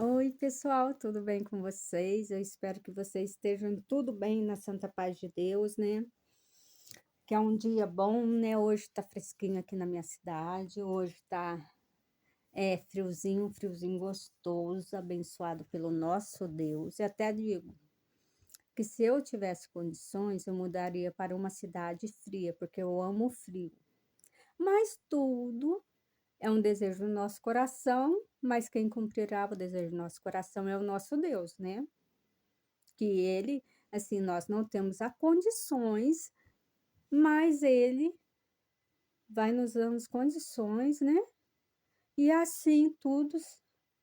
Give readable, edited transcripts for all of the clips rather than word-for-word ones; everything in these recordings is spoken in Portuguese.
Oi, pessoal, tudo bem com vocês? Eu espero que vocês estejam tudo bem na santa paz de Deus, né? Que é um dia bom, né? Hoje tá fresquinho aqui na minha cidade. Hoje tá friozinho, friozinho gostoso, abençoado pelo nosso Deus. E até digo que se eu tivesse condições, eu mudaria para uma cidade fria, porque eu amo o frio. Mas tudo é um desejo do nosso coração, mas quem cumprirá o desejo do nosso coração é o nosso Deus, né? Que ele, assim, nós não temos a condições, mas ele vai nos dando as condições, né? E assim tudo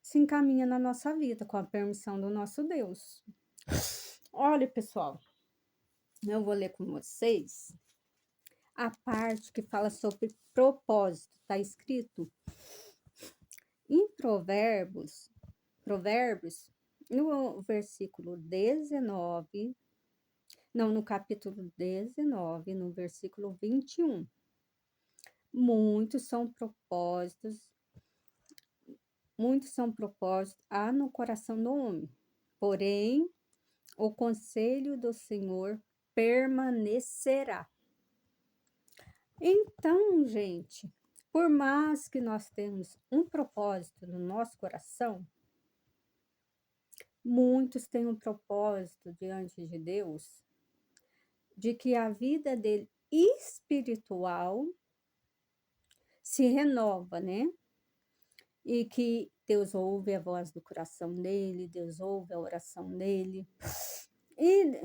se encaminha na nossa vida, com a permissão do nosso Deus. Olha, pessoal, eu vou ler com vocês a parte que fala sobre propósito. Está escrito em Provérbios, no versículo 19, não, no capítulo 19, no versículo 21. Muitos são propósitos há no coração do homem, porém o conselho do Senhor permanecerá. Então, gente, por mais que nós temos um propósito no nosso coração, muitos têm um propósito diante de Deus de que a vida dele espiritual se renova, né? E que Deus ouve a voz do coração dele, Deus ouve a oração dele. E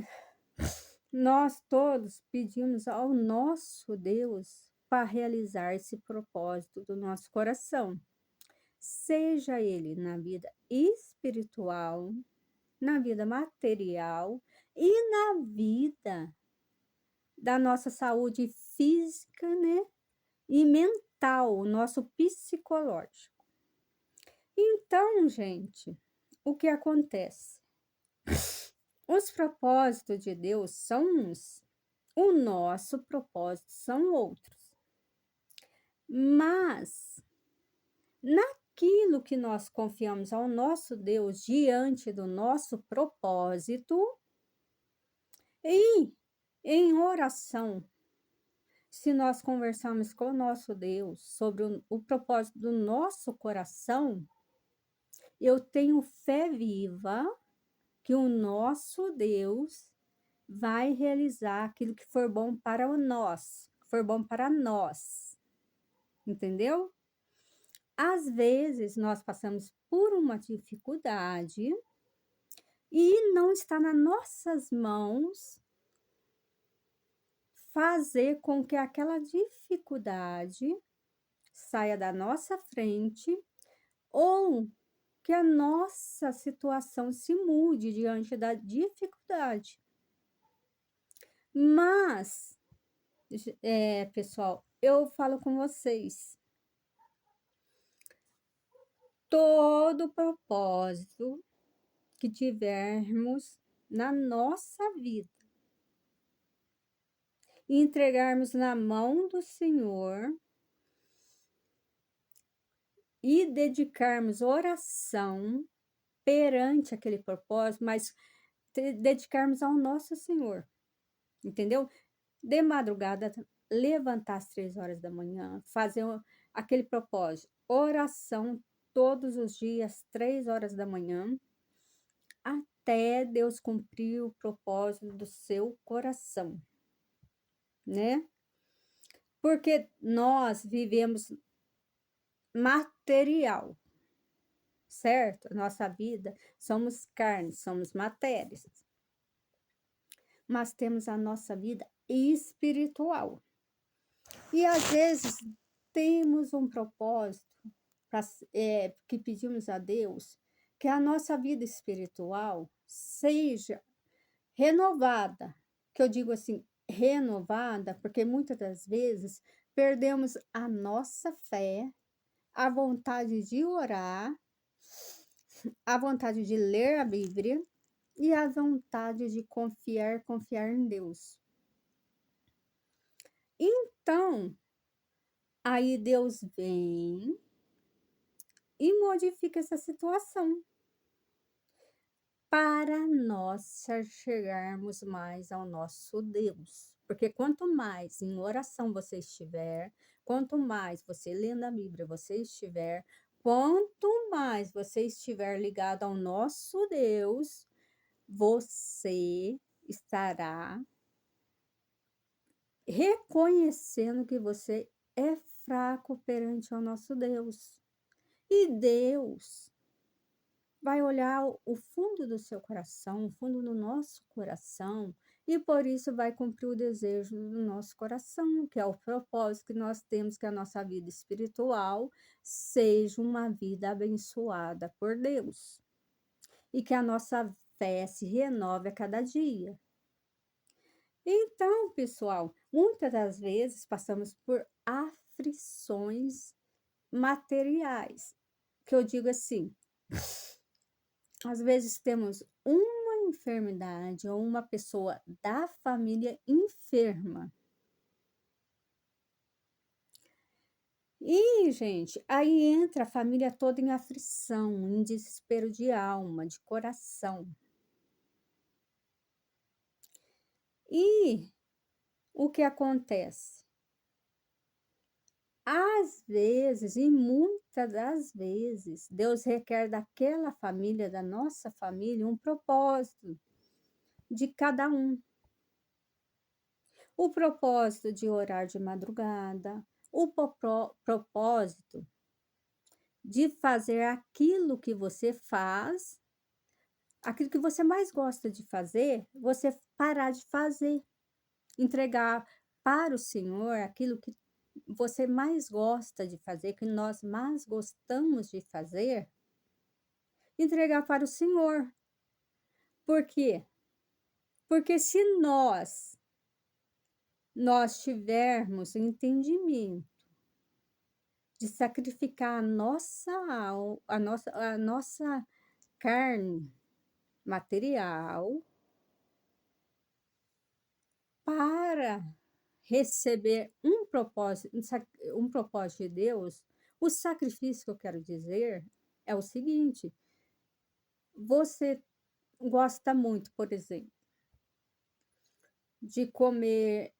nós todos pedimos ao nosso Deus para realizar esse propósito do nosso coração, seja ele na vida espiritual, na vida material e na vida da nossa saúde física, né? E mental, o nosso psicológico. Então, gente, o que acontece? Os propósitos de Deus são uns, o nosso propósito são outros. Mas, naquilo que nós confiamos ao nosso Deus diante do nosso propósito, e em oração, se nós conversarmos com o nosso Deus sobre o propósito do nosso coração, eu tenho fé viva que o nosso Deus vai realizar aquilo que for bom para nós, que for bom para nós. Entendeu? Às vezes nós passamos por uma dificuldade e não está nas nossas mãos fazer com que aquela dificuldade saia da nossa frente ou que a nossa situação se mude diante da dificuldade. Mas, pessoal, eu falo com vocês, todo propósito que tivermos na nossa vida e entregarmos na mão do Senhor e dedicarmos oração perante aquele propósito, mas dedicarmos ao nosso Senhor, entendeu? De madrugada, levantar às 3 horas da manhã, fazer aquele propósito, oração todos os dias, 3 horas da manhã, até Deus cumprir o propósito do seu coração, né? Porque nós vivemos material, certo? A nossa vida, somos carne, somos matérias. Mas temos a nossa vida espiritual. E às vezes temos um propósito que pedimos a Deus que a nossa vida espiritual seja renovada. Que eu digo assim, renovada, porque muitas das vezes perdemos a nossa fé, a vontade de orar, a vontade de ler a Bíblia e a vontade de confiar em Deus. Então, aí Deus vem e modifica essa situação. para nós chegarmos mais ao nosso Deus. Porque quanto mais em oração você estiver, quanto mais você lendo a Bíblia você estiver, quanto mais você estiver ligado ao nosso Deus, você estará reconhecendo que você é fraco perante ao nosso Deus. E Deus vai olhar o fundo do seu coração, o fundo do nosso coração, e por isso vai cumprir o desejo do nosso coração, que é o propósito que nós temos, que a nossa vida espiritual seja uma vida abençoada por Deus. E que a nossa fé se renove a cada dia. Então, pessoal, muitas das vezes passamos por aflições materiais, que eu digo assim, às vezes temos uma enfermidade ou uma pessoa da família enferma. E, gente, aí entra a família toda em aflição, em desespero de alma, de coração. E o que acontece? Às vezes, e muitas das vezes, Deus requer daquela família, da nossa família, um propósito de cada um. O propósito de orar de madrugada, o propósito de fazer aquilo que você faz, aquilo que você mais gosta de fazer, você parar de fazer, entregar para o Senhor aquilo que você mais gosta de fazer, que nós mais gostamos de fazer, entregar para o Senhor. Por quê? Porque se nós tivermos entendimento de sacrificar a nossa carne material para receber um propósito de Deus, o sacrifício que eu quero dizer é o seguinte: você gosta muito, por exemplo, de comer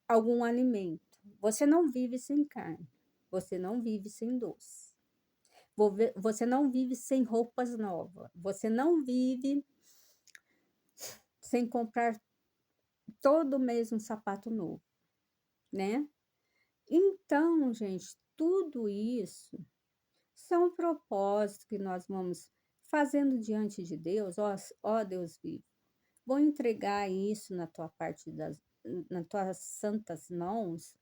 algum alimento. Você não vive sem carne, você não vive sem doce. Você não vive sem roupas novas, você não vive sem comprar todo mês um sapato novo, né? Então, gente, tudo isso são propósitos que nós vamos fazendo diante de Deus. Ó Deus vivo, vou entregar isso nas tuas santas mãos.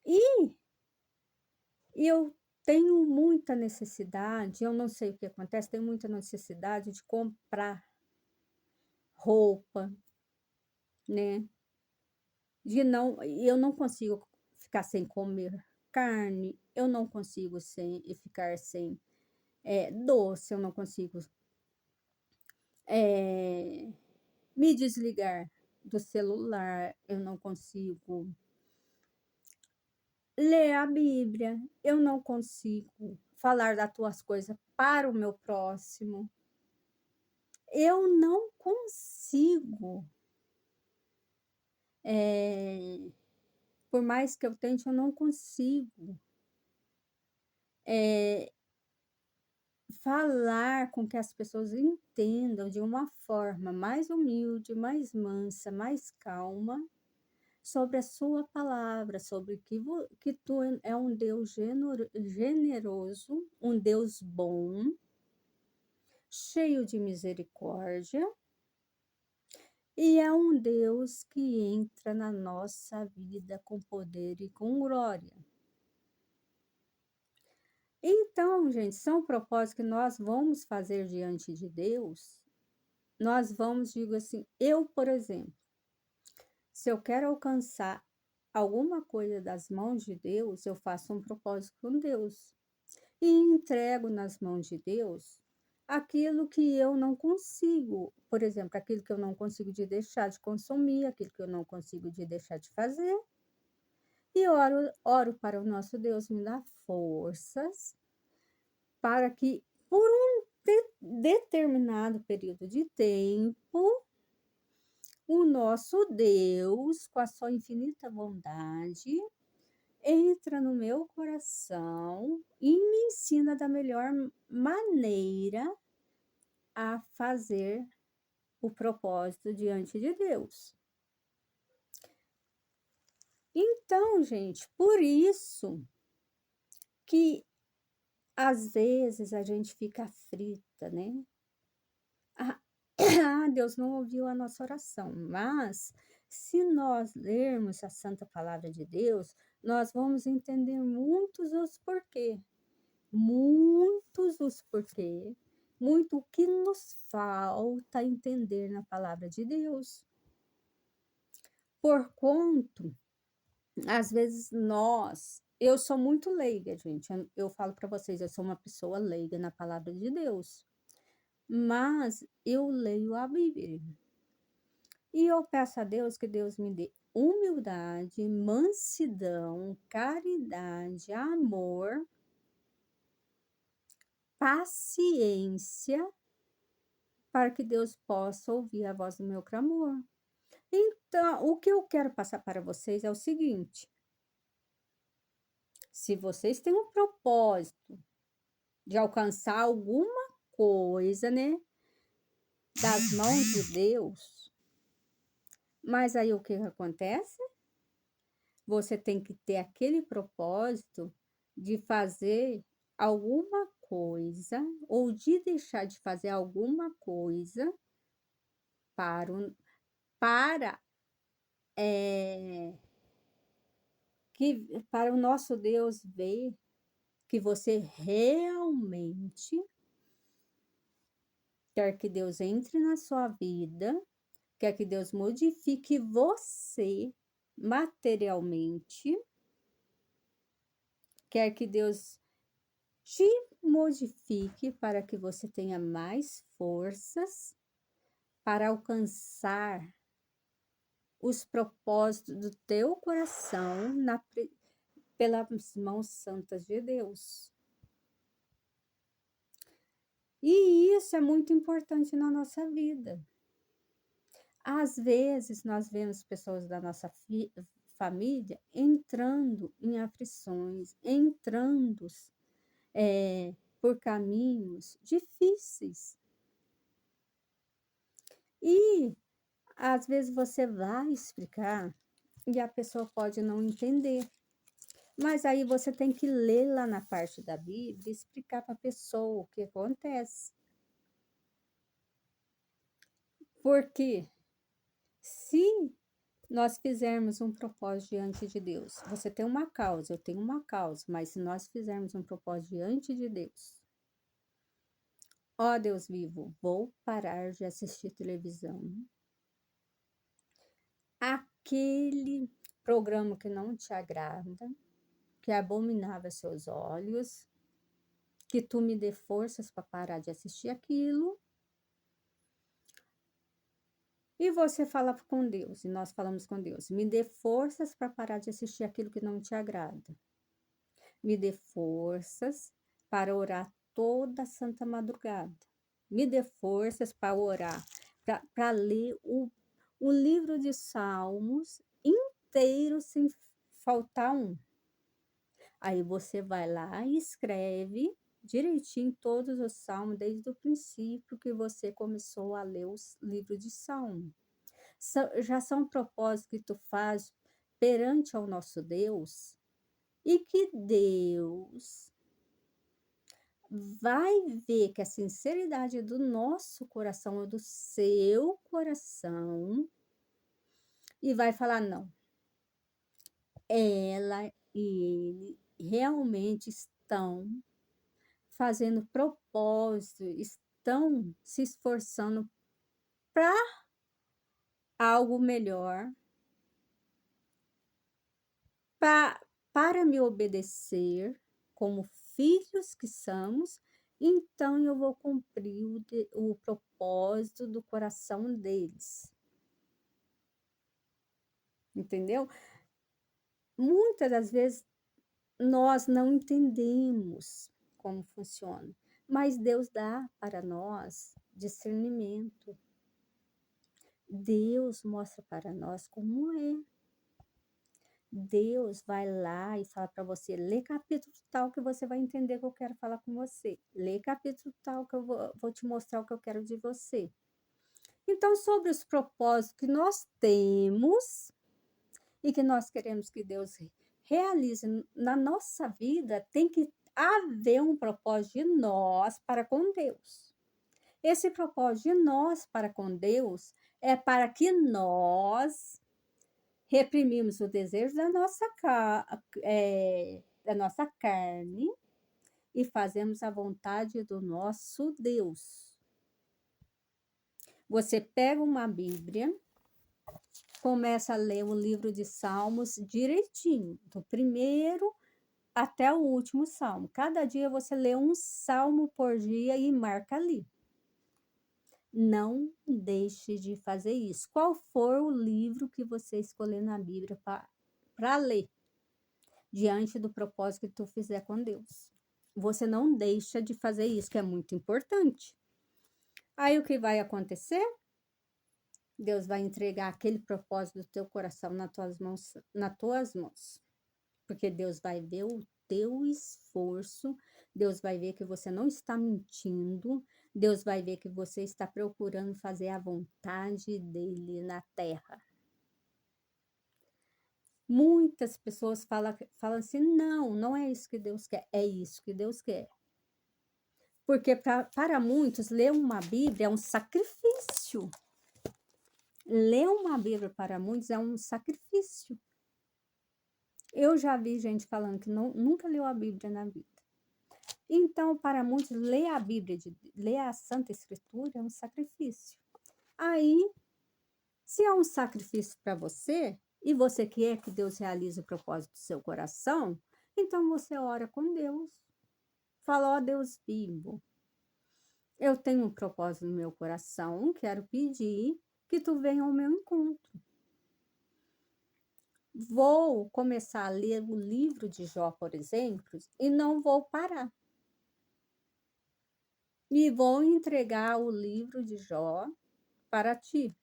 E eu tenho muita necessidade, eu não sei o que acontece, tenho muita necessidade de comprar roupa, né? Eu não consigo ficar sem comer carne, eu não consigo ficar sem doce, eu não consigo me desligar do celular, eu não consigo ler a Bíblia, eu não consigo falar das tuas coisas para o meu próximo, eu não consigo, por mais que eu tente, eu não consigo falar com que as pessoas entendam de uma forma mais humilde, mais mansa, mais calma, sobre a sua palavra, sobre que tu é um Deus generoso, um Deus bom, cheio de misericórdia, e é um Deus que entra na nossa vida com poder e com glória. Então, gente, são propósitos que nós vamos fazer diante de Deus. Nós vamos, digo assim, eu, por exemplo, se eu quero alcançar alguma coisa das mãos de Deus, eu faço um propósito com Deus e entrego nas mãos de Deus aquilo que eu não consigo, por exemplo, aquilo que eu não consigo de deixar de consumir, aquilo que eu não consigo de deixar de fazer, e oro para o nosso Deus me dar forças para que, por determinado período de tempo, o nosso Deus, com a sua infinita bondade, entra no meu coração e me ensina da melhor maneira a fazer o propósito diante de Deus. Então, gente, por isso que às vezes a gente fica aflita, né? Ah, Deus não ouviu a nossa oração, mas se nós lermos a Santa Palavra de Deus, nós vamos entender muitos os porquê, muito o que nos falta entender na Palavra de Deus. Porquanto, às vezes eu sou muito leiga, gente, eu falo para vocês, eu sou uma pessoa leiga na Palavra de Deus, mas eu leio a Bíblia. E eu peço a Deus que Deus me dê humildade, mansidão, caridade, amor, paciência, para que Deus possa ouvir a voz do meu clamor. Então, o que eu quero passar para vocês é o seguinte: se vocês têm um propósito de alcançar alguma coisa, né, das mãos de Deus, mas aí o que acontece? Você tem que ter aquele propósito de fazer alguma coisa ou de deixar de fazer alguma coisa para o para, eh, para o nosso Deus ver que você realmente quer que Deus entre na sua vida, quer que Deus modifique você materialmente, quer que Deus te modifique para que você tenha mais forças para alcançar os propósitos do teu coração pelas mãos santas de Deus. E isso é muito importante na nossa vida. Às vezes, nós vemos pessoas da nossa família entrando em aflições, entrando por caminhos difíceis. E às vezes você vai explicar e a pessoa pode não entender. Mas aí você tem que ler lá na parte da Bíblia e explicar para a pessoa o que acontece. Porque se nós fizermos um propósito diante de Deus, você tem uma causa, eu tenho uma causa, mas se nós fizermos um propósito diante de Deus, ó Deus vivo, vou parar de assistir televisão. Aquele programa que não te agrada, que é abominável aos seus olhos, que tu me dê forças para parar de assistir aquilo. E você fala com Deus, e nós falamos com Deus, me dê forças para parar de assistir aquilo que não te agrada. Me dê forças para orar toda a santa madrugada. Me dê forças para orar, para ler o livro de Salmos inteiro sem faltar um. Aí você vai lá e escreve direitinho todos os salmos, desde o princípio que você começou a ler os livros de Salmo. Já são propósitos que tu faz perante ao nosso Deus, e que Deus vai ver que a sinceridade do nosso coração é do seu coração e vai falar: não, ela e ele realmente estão fazendo propósito, estão se esforçando para algo melhor, para me obedecer como filhos que somos, então eu vou cumprir o propósito do coração deles. Entendeu? Muitas das vezes nós não entendemos como funciona, Mas Deus dá para nós discernimento. Deus mostra para nós como é. Deus vai lá e fala para você: lê capítulo tal que você vai entender o que eu quero falar com você. Lê capítulo tal que eu vou te mostrar o que eu quero de você. Então, sobre os propósitos que nós temos e que nós queremos que Deus realize na nossa vida, tem que haver um propósito de nós para com Deus. Esse propósito de nós para com Deus é para que nós reprimimos o desejo da nossa carne e fazemos a vontade do nosso Deus. Você pega uma Bíblia, começa a ler o livro de Salmos direitinho, do primeiro até o último salmo. Cada dia você lê um salmo por dia e marca ali. Não deixe de fazer isso. Qual for o livro que você escolher na Bíblia para ler, diante do propósito que tu fizer com Deus. Você não deixa de fazer isso, que é muito importante. Aí o que vai acontecer? Deus vai entregar aquele propósito do teu coração nas tuas mãos. Porque Deus vai ver o teu esforço, Deus vai ver que você não está mentindo, Deus vai ver que você está procurando fazer a vontade dele na terra. Muitas pessoas falam assim: não é isso que Deus quer, é isso que Deus quer. Porque para muitos, ler uma Bíblia é um sacrifício. Ler uma Bíblia para muitos é um sacrifício. Eu já vi gente falando que nunca leu a Bíblia na vida. Então, para muitos, ler a Bíblia, ler a Santa Escritura é um sacrifício. Aí, se é um sacrifício para você, e você quer que Deus realize o propósito do seu coração, então você ora com Deus. Fala: ó Deus vivo, eu tenho um propósito no meu coração, quero pedir que tu venha ao meu encontro. Vou começar a ler o livro de Jó, por exemplo, e não vou parar. E vou entregar o livro de Jó para ti.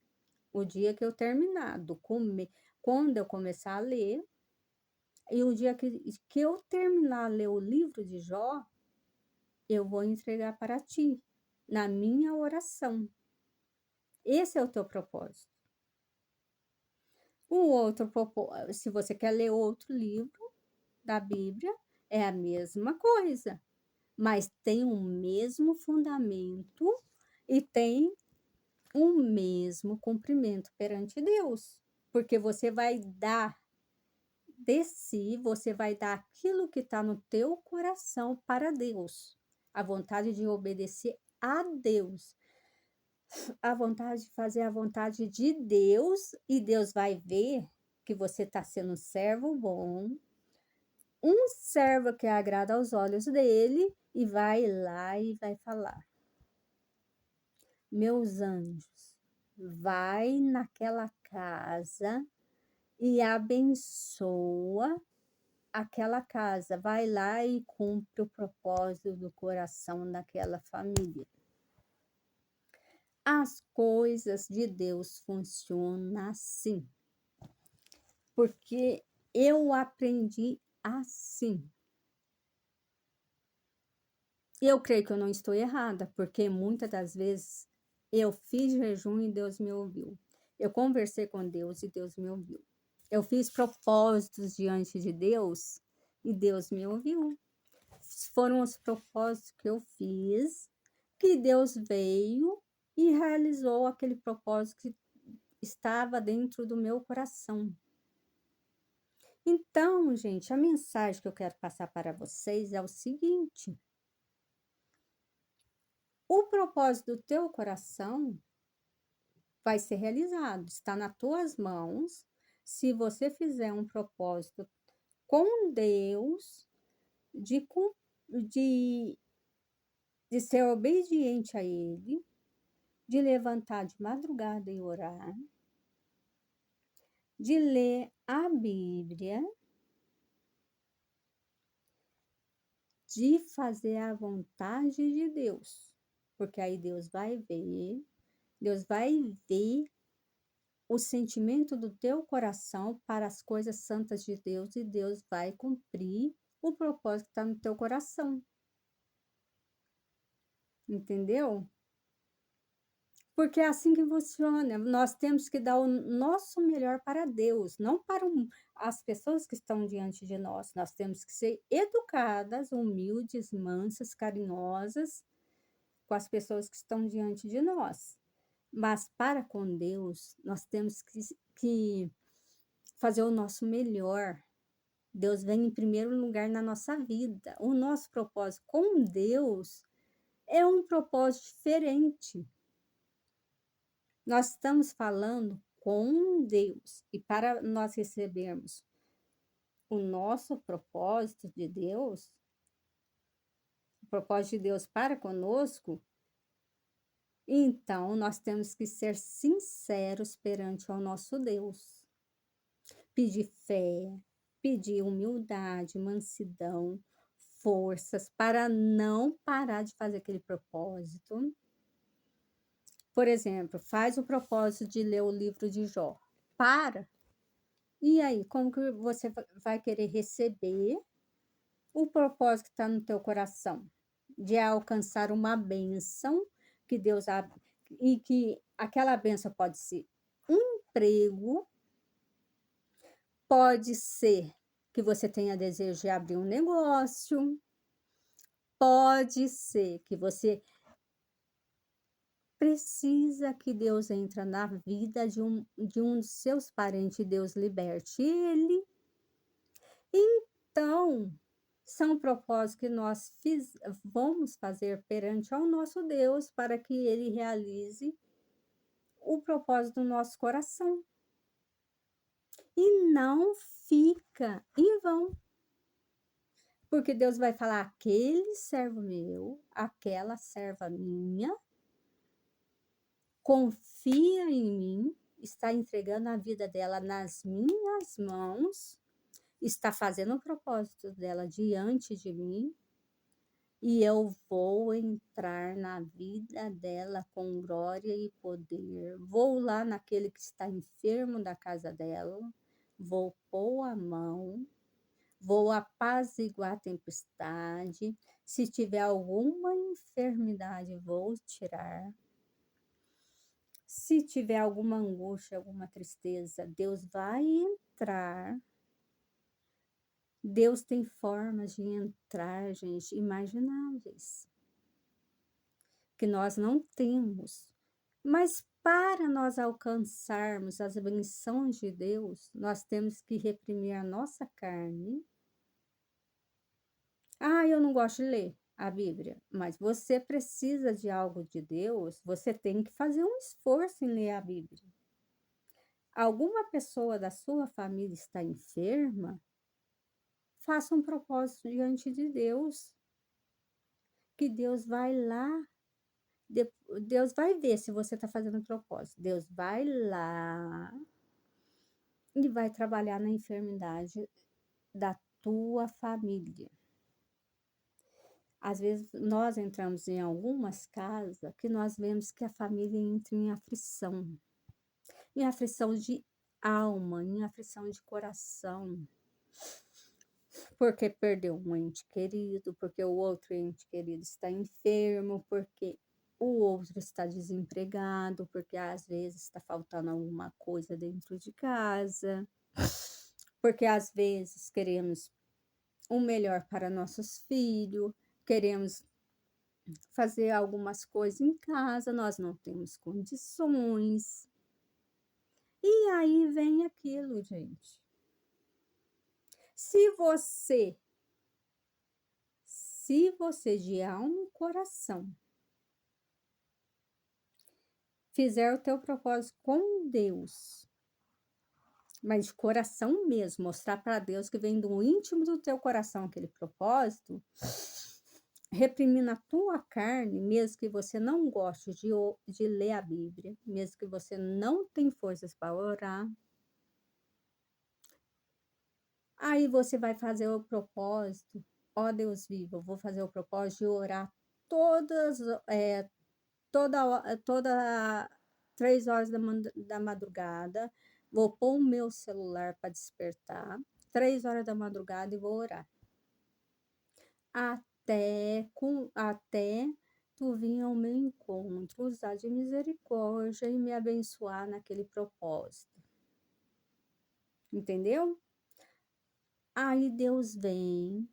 O dia que eu terminar, quando eu começar a ler, e o dia que eu terminar a ler o livro de Jó, eu vou entregar para ti, na minha oração. Esse é o teu propósito. O outro propósito, se você quer ler outro livro da Bíblia, é a mesma coisa, mas tem o mesmo fundamento e tem o mesmo cumprimento perante Deus, porque você vai dar de si, você vai dar aquilo que está no teu coração para Deus, a vontade de obedecer a Deus, a vontade de fazer a vontade de Deus, e Deus vai ver que você está sendo um servo bom, um servo que agrada aos olhos dele, e vai lá e vai falar: meus anjos, vai naquela casa e abençoa aquela casa, vai lá e cumpre o propósito do coração daquela família. As coisas de Deus funcionam assim, porque eu aprendi assim. Eu creio que eu não estou errada, porque muitas das vezes eu fiz jejum e Deus me ouviu. Eu conversei com Deus e Deus me ouviu. Eu fiz propósitos diante de Deus e Deus me ouviu. Foram os propósitos que eu fiz, que Deus veio e realizou aquele propósito que estava dentro do meu coração. Então, gente, a mensagem que eu quero passar para vocês é o seguinte: o propósito do teu coração vai ser realizado, está nas tuas mãos. Se você fizer um propósito com Deus, de, de ser obediente a Ele, de levantar de madrugada e orar, de ler a Bíblia, de fazer a vontade de Deus, porque aí Deus vai ver o sentimento do teu coração para as coisas santas de Deus e Deus vai cumprir o propósito que está no teu coração, entendeu? Porque é assim que funciona. Nós temos que dar o nosso melhor para Deus, não para as pessoas que estão diante de nós. Nós temos que ser educadas, humildes, mansas, carinhosas com as pessoas que estão diante de nós. Mas para com Deus, nós temos que fazer o nosso melhor. Deus vem em primeiro lugar na nossa vida. O nosso propósito com Deus é um propósito diferente. Nós estamos falando com Deus. E para nós recebermos o nosso propósito de Deus, o propósito de Deus para conosco, então nós temos que ser sinceros perante ao nosso Deus. Pedir fé, pedir humildade, mansidão, forças para não parar de fazer aquele propósito. Por exemplo, faz o propósito de ler o livro de Jó. Para. E aí, como que você vai querer receber o propósito que está no teu coração? De alcançar uma bênção que Deus abre, e que aquela bênção pode ser um emprego, pode ser que você tenha desejo de abrir um negócio, pode ser que você precisa que Deus entre na vida de um dos seus parentes e Deus liberte ele. Então, são propósitos que nós vamos fazer perante ao nosso Deus para que ele realize o propósito do nosso coração. E não fica em vão. Porque Deus vai falar: aquele servo meu, aquela serva minha, confia em mim, está entregando a vida dela nas minhas mãos, está fazendo o propósito dela diante de mim, e eu vou entrar na vida dela com glória e poder. Vou lá naquele que está enfermo da casa dela, vou pôr a mão, vou apaziguar a tempestade. Se tiver alguma enfermidade, vou tirar. Se tiver alguma angústia, alguma tristeza, Deus vai entrar. Deus tem formas de entrar, gente, imagináveis, que nós não temos. Mas para nós alcançarmos as bênçãos de Deus, nós temos que reprimir a nossa carne. Ah, eu não gosto de ler a Bíblia, mas você precisa de algo de Deus, você tem que fazer um esforço em ler a Bíblia. Alguma pessoa da sua família está enferma? Faça um propósito diante de Deus, que Deus vai lá, Deus vai ver se você está fazendo um propósito. Deus vai lá e vai trabalhar na enfermidade da tua família. Às vezes nós entramos em algumas casas que nós vemos que a família entra em aflição de alma, em aflição de coração, porque perdeu um ente querido, porque o outro ente querido está enfermo, porque o outro está desempregado, porque às vezes está faltando alguma coisa dentro de casa, porque às vezes queremos o melhor para nossos filhos, queremos fazer algumas coisas em casa, nós não temos condições. E aí vem aquilo, gente. Se você de alma e coração fizer o teu propósito com Deus, mas de coração mesmo, mostrar para Deus que vem do íntimo do teu coração aquele propósito, reprimindo a tua carne, mesmo que você não goste de ler a Bíblia, mesmo que você não tem forças para orar, aí você vai fazer o propósito ó Deus vivo, eu vou fazer o propósito de orar todas, toda 3 horas da madrugada, vou pôr o meu celular para despertar, 3 horas da madrugada e vou orar. Até tu vir ao meu encontro, usar de misericórdia e me abençoar naquele propósito. Entendeu? Aí Deus vem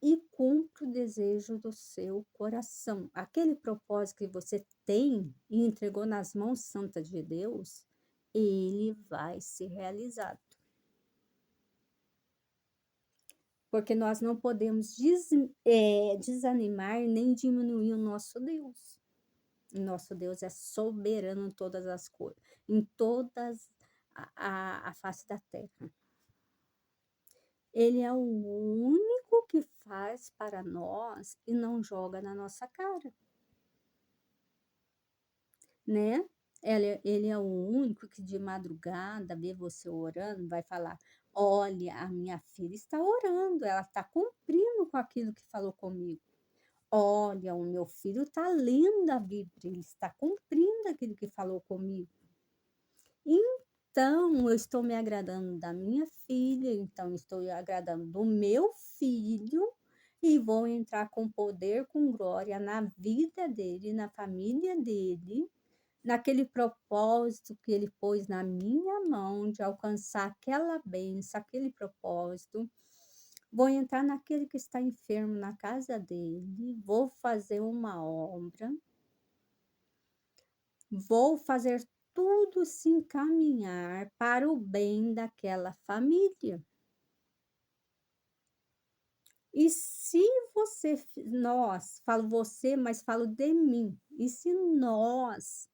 e cumpre o desejo do seu coração. Aquele propósito que você tem e entregou nas mãos santas de Deus, ele vai ser realizado. Porque nós não podemos desanimar nem diminuir o nosso Deus. O nosso Deus é soberano em todas as coisas, em todas a face da terra. Ele é o único que faz para nós e não joga na nossa cara, né? Ele é o único que de madrugada vê você orando, vai falar: olha, a minha filha está orando, ela está cumprindo com aquilo que falou comigo. Olha, o meu filho está lendo a Bíblia, ele está cumprindo aquilo que falou comigo. Então, eu estou me agradando da minha filha, então estou agradando do meu filho e vou entrar com poder, com glória na vida dele, na família dele, naquele propósito que ele pôs na minha mão de alcançar aquela bênção, aquele propósito. Vou entrar naquele que está enfermo na casa dele, vou fazer uma obra, vou fazer tudo se encaminhar para o bem daquela família. E se nós, falo você, mas falo de mim, e se nós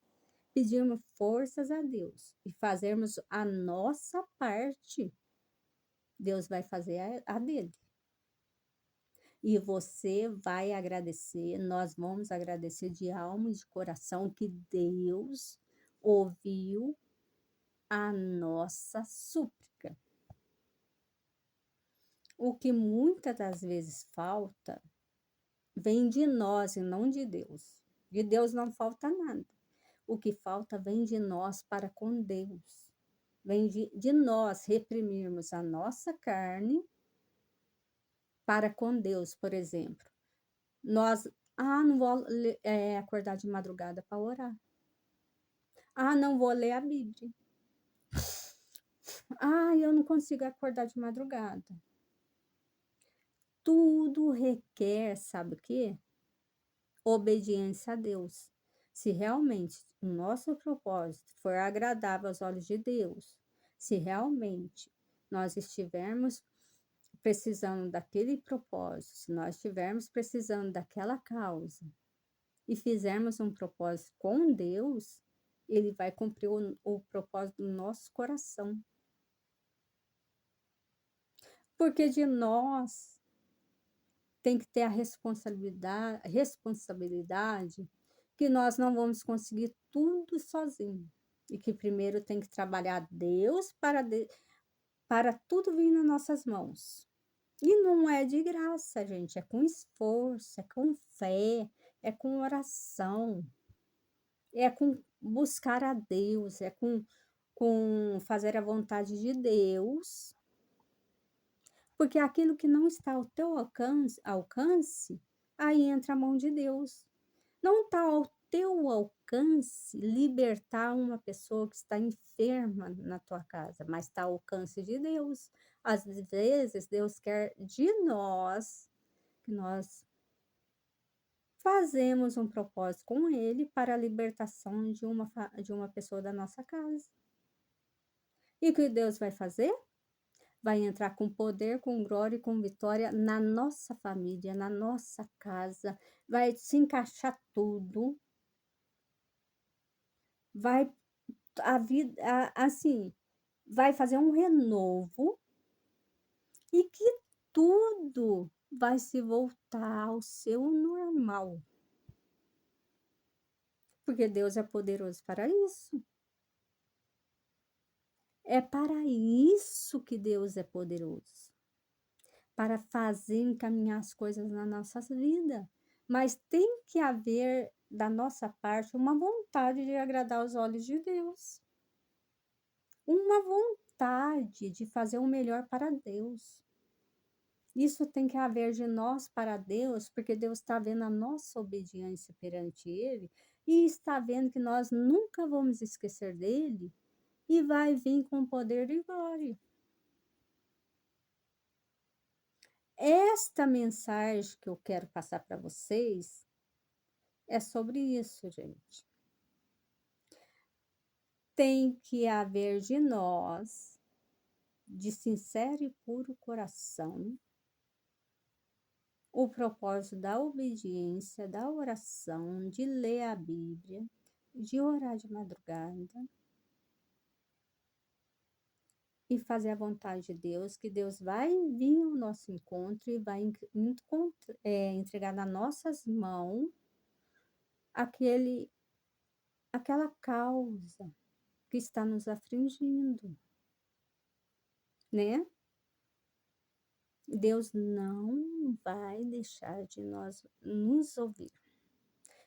pedirmos forças a Deus e fazermos a nossa parte, Deus vai fazer a dele. E você vai agradecer, nós vamos agradecer de alma e de coração que Deus ouviu a nossa súplica. O que muitas das vezes falta vem de nós e não de Deus. De Deus não falta nada. O que falta vem de nós para com Deus. Vem de nós reprimirmos a nossa carne para com Deus, por exemplo. Nós, não vou acordar de madrugada para orar. Não vou ler a Bíblia. Eu não consigo acordar de madrugada. Tudo requer, sabe o quê? Obediência a Deus. Se realmente o nosso propósito for agradável aos olhos de Deus, se realmente nós estivermos precisando daquele propósito, se nós estivermos precisando daquela causa e fizermos um propósito com Deus, ele vai cumprir o propósito do nosso coração. Porque de nós tem que ter a responsabilidade que nós não vamos conseguir tudo sozinho. E que primeiro tem que trabalhar Deus para tudo vir nas nossas mãos. E não é de graça, gente, é com esforço, é com fé, é com oração, é com buscar a Deus, é com fazer a vontade de Deus, porque aquilo que não está ao teu alcance, aí entra a mão de Deus. Não está ao teu alcance libertar uma pessoa que está enferma na tua casa, mas está ao alcance de Deus. Às vezes, Deus quer de nós que nós fazemos um propósito com Ele para a libertação de uma pessoa da nossa casa. E o que Deus vai fazer? Vai entrar com poder, com glória e com vitória na nossa família, na nossa casa, vai se encaixar tudo, vai a vida, assim, vai fazer um renovo e que tudo vai se voltar ao seu normal. Porque Deus é poderoso para isso. É para isso que Deus é poderoso. para fazer encaminhar as coisas na nossa vida, mas tem que haver da nossa parte uma vontade de agradar os olhos de Deus, uma vontade de fazer o melhor para Deus. Isso tem que haver de nós para Deus, porque Deus está vendo a nossa obediência perante Ele e está vendo que nós nunca vamos esquecer dele e vai vir com poder e glória. Esta mensagem que eu quero passar para vocês é sobre isso, gente. Tem que haver de nós, de sincero e puro coração, o propósito da obediência, da oração, de ler a Bíblia, de orar de madrugada e fazer a vontade de Deus, que Deus vai vir ao nosso encontro e vai entregar nas nossas mãos aquela causa que está nos afligindo, né? Deus não vai deixar de nos ouvir.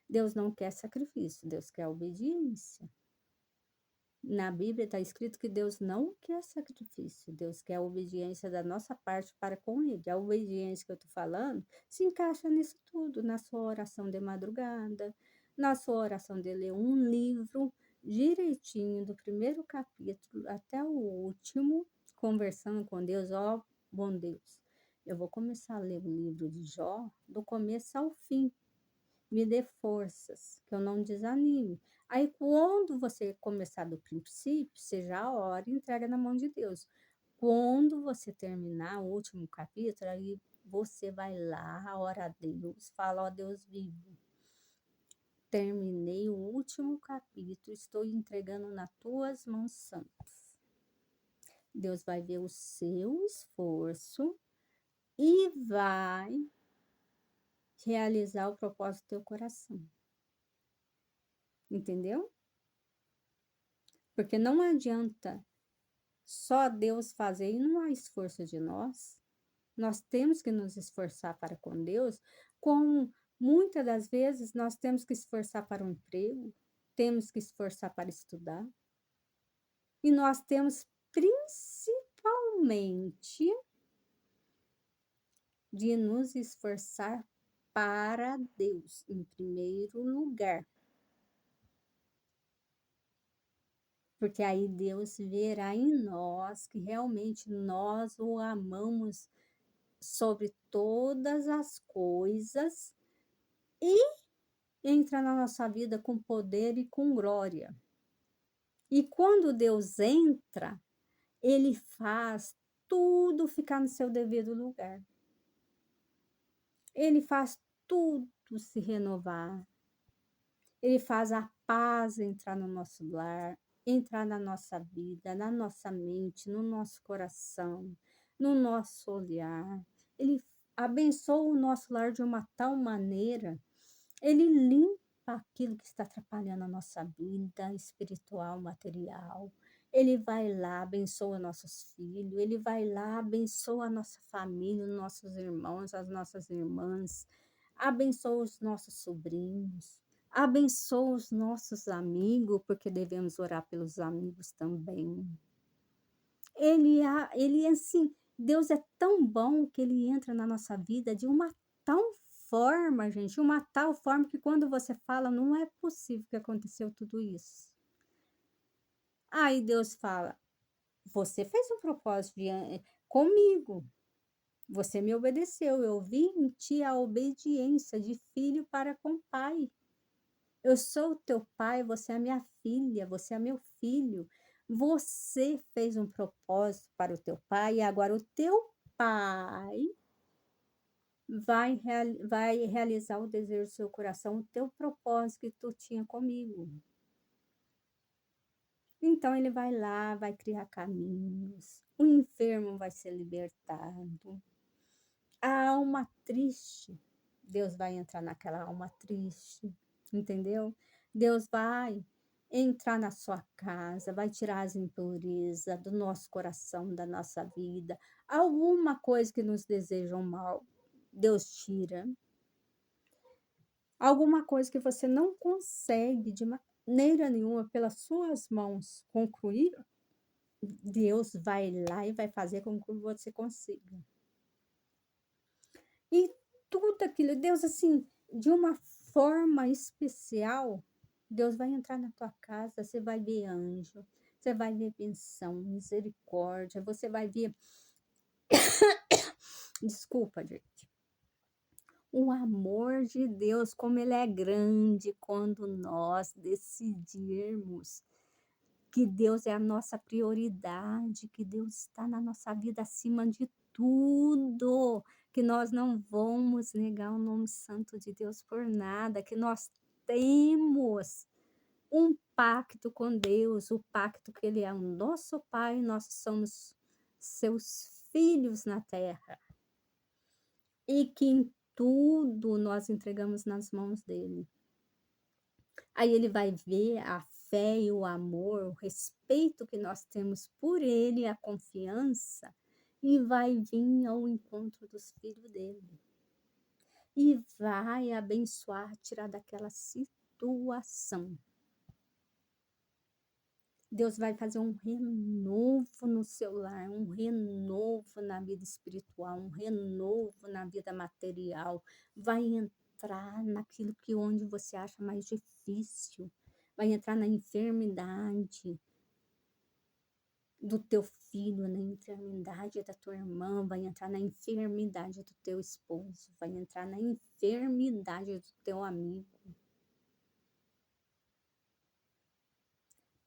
Deus não quer sacrifício, Deus quer obediência. Na Bíblia está escrito que Deus não quer sacrifício, Deus quer a obediência da nossa parte para com Ele. A obediência que eu estou falando se encaixa nisso tudo, na sua oração de madrugada, na sua oração de ler um livro direitinho, do primeiro capítulo até o último, conversando com Deus. Ó, bom Deus, eu vou começar a ler o livro de Jó do começo ao fim. Me dê forças, que eu não desanime. Aí, quando você começar do princípio, seja a hora e entrega na mão de Deus. Quando você terminar o último capítulo, aí você vai lá, ora a Deus, fala, ó Deus vivo, terminei o último capítulo, estou entregando nas tuas mãos santas. Deus vai ver o seu esforço e vai realizar o propósito do teu coração. Entendeu? Porque não adianta só Deus fazer e não há esforço de nós. Nós temos que nos esforçar para com Deus, como muitas das vezes nós temos que esforçar para um emprego, temos que esforçar para estudar, e nós temos principalmente de nos esforçar para Deus, em primeiro lugar. Porque aí Deus verá em nós que realmente nós o amamos sobre todas as coisas e entra na nossa vida com poder e com glória. E quando Deus entra, ele faz tudo ficar no seu devido lugar. Ele faz tudo se renovar. Ele faz a paz entrar no nosso lar, entrar na nossa vida, na nossa mente, no nosso coração, no nosso olhar. Ele abençoa o nosso lar de uma tal maneira, ele limpa aquilo que está atrapalhando a nossa vida espiritual, material. Ele vai lá, abençoa nossos filhos, ele vai lá, abençoa a nossa família, os nossos irmãos, as nossas irmãs, abençoa os nossos sobrinhos. Abençoa os nossos amigos, porque devemos orar pelos amigos também. Ele assim, Deus é tão bom que ele entra na nossa vida de uma tal forma, gente, uma tal forma que quando você fala, não é possível que aconteceu tudo isso. Aí Deus fala, você fez um propósito comigo, você me obedeceu, eu vi em ti a obediência de filho para com pai. Eu sou o teu pai, você é minha filha, você é meu filho. Você fez um propósito para o teu pai e agora o teu pai vai realizar o desejo do seu coração, o teu propósito que tu tinha comigo. Então ele vai lá, vai criar caminhos, o enfermo vai ser libertado. A alma triste, Deus vai entrar naquela alma triste, entendeu? Deus vai entrar na sua casa, vai tirar as impurezas do nosso coração, da nossa vida. Alguma coisa que nos desejam mal, Deus tira. Alguma coisa que você não consegue de maneira nenhuma pelas suas mãos concluir, Deus vai lá e vai fazer com que você consiga. E tudo aquilo, Deus, assim, de uma forma especial, Deus vai entrar na tua casa, você vai ver anjo, você vai ver benção, misericórdia, você vai ver, desculpa, gente, o amor de Deus, como ele é grande quando nós decidirmos que Deus é a nossa prioridade, que Deus está na nossa vida acima de tudo, que nós não vamos negar o nome santo de Deus por nada, que nós temos um pacto com Deus, o pacto que ele é o nosso pai, nós somos seus filhos na terra, e que em tudo nós entregamos nas mãos dele. Aí ele vai ver a fé e o amor, o respeito que nós temos por ele, a confiança, e vai vir ao encontro dos filhos dele. E vai abençoar, tirar daquela situação. Deus vai fazer um renovo no seu lar, um renovo na vida espiritual, um renovo na vida material. Vai entrar naquilo que onde você acha mais difícil. Vai entrar na enfermidade do teu filho, na enfermidade da tua irmã, vai entrar na enfermidade do teu esposo, vai entrar na enfermidade do teu amigo.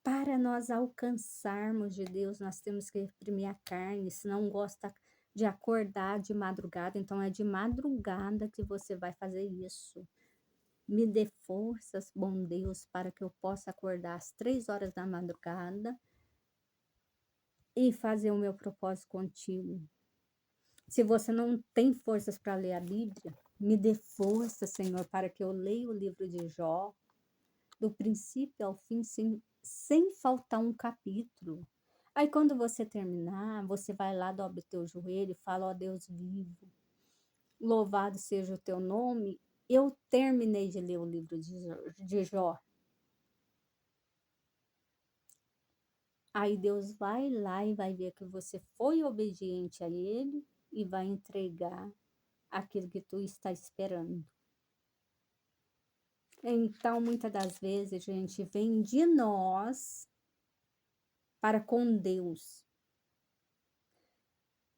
Para nós alcançarmos de Deus, nós temos que reprimir a carne. Se não gosta de acordar de madrugada, então é de madrugada que você vai fazer isso. Me dê forças, bom Deus, para que eu possa acordar às 3 horas da madrugada e fazer o meu propósito contigo. Se você não tem forças para ler a Bíblia, me dê força, Senhor, para que eu leia o livro de Jó, do princípio ao fim, sem faltar um capítulo. Aí quando você terminar, você vai lá, dobra o teu joelho e fala, ó Deus vivo, louvado seja o teu nome. Eu terminei de ler o livro de Jó. Aí Deus vai lá e vai ver que você foi obediente a ele e vai entregar aquilo que tu está esperando. Então, muitas das vezes, a gente vem de nós para com Deus.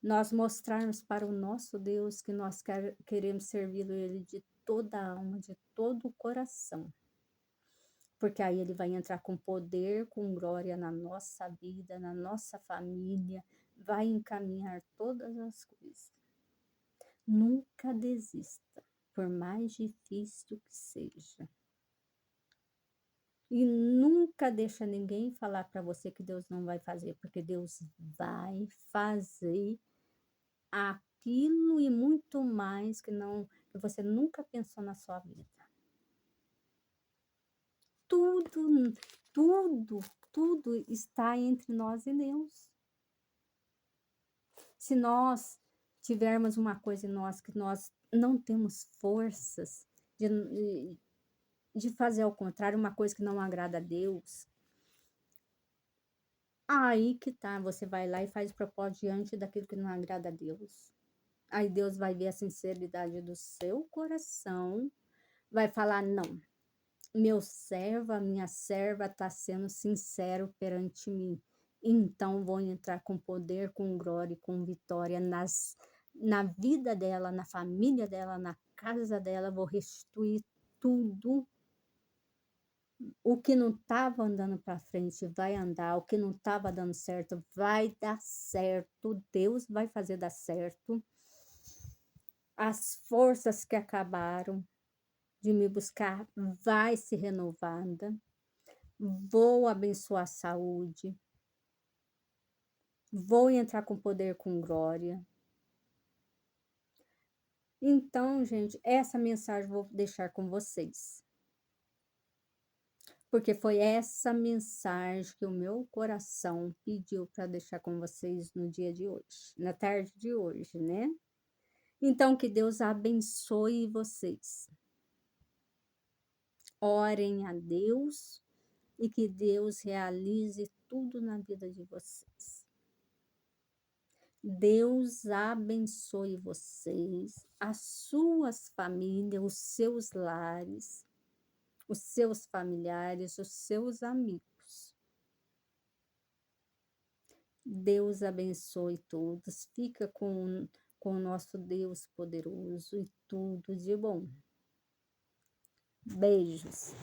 Nós mostrarmos para o nosso Deus que nós queremos servir Ele de toda a alma, de todo o coração. Porque aí Ele vai entrar com poder, com glória na nossa vida, na nossa família, vai encaminhar todas as coisas. Nunca desista, por mais difícil que seja. E nunca deixa ninguém falar para você que Deus não vai fazer, porque Deus vai fazer aquilo e muito mais que você nunca pensou na sua vida. Tudo, tudo, tudo está entre nós e Deus. Se nós tivermos uma coisa em nós que nós não temos forças de fazer ao contrário, uma coisa que não agrada a Deus, aí que tá, você vai lá e faz propósito diante daquilo que não agrada a Deus. Aí Deus vai ver a sinceridade do seu coração, vai falar, não, meu servo, a minha serva está sendo sincero perante mim. Então vou entrar com poder, com glória e com vitória na vida dela, na família dela, na casa dela, vou restituir tudo. O que não estava andando para frente vai andar, o que não estava dando certo vai dar certo, Deus vai fazer dar certo. As forças que acabaram de me buscar vai se renovada. Vou abençoar a saúde. Vou entrar com poder, com glória. Então, gente, essa mensagem eu vou deixar com vocês. porque foi essa mensagem que o meu coração pediu para deixar com vocês no dia de hoje, na tarde de hoje, né. Então que Deus abençoe vocês. Orem a Deus e que Deus realize tudo na vida de vocês. Deus abençoe vocês, as suas famílias, os seus lares, os seus familiares, os seus amigos. Deus abençoe todos. Fica com o nosso Deus poderoso e tudo de bom. Beijos.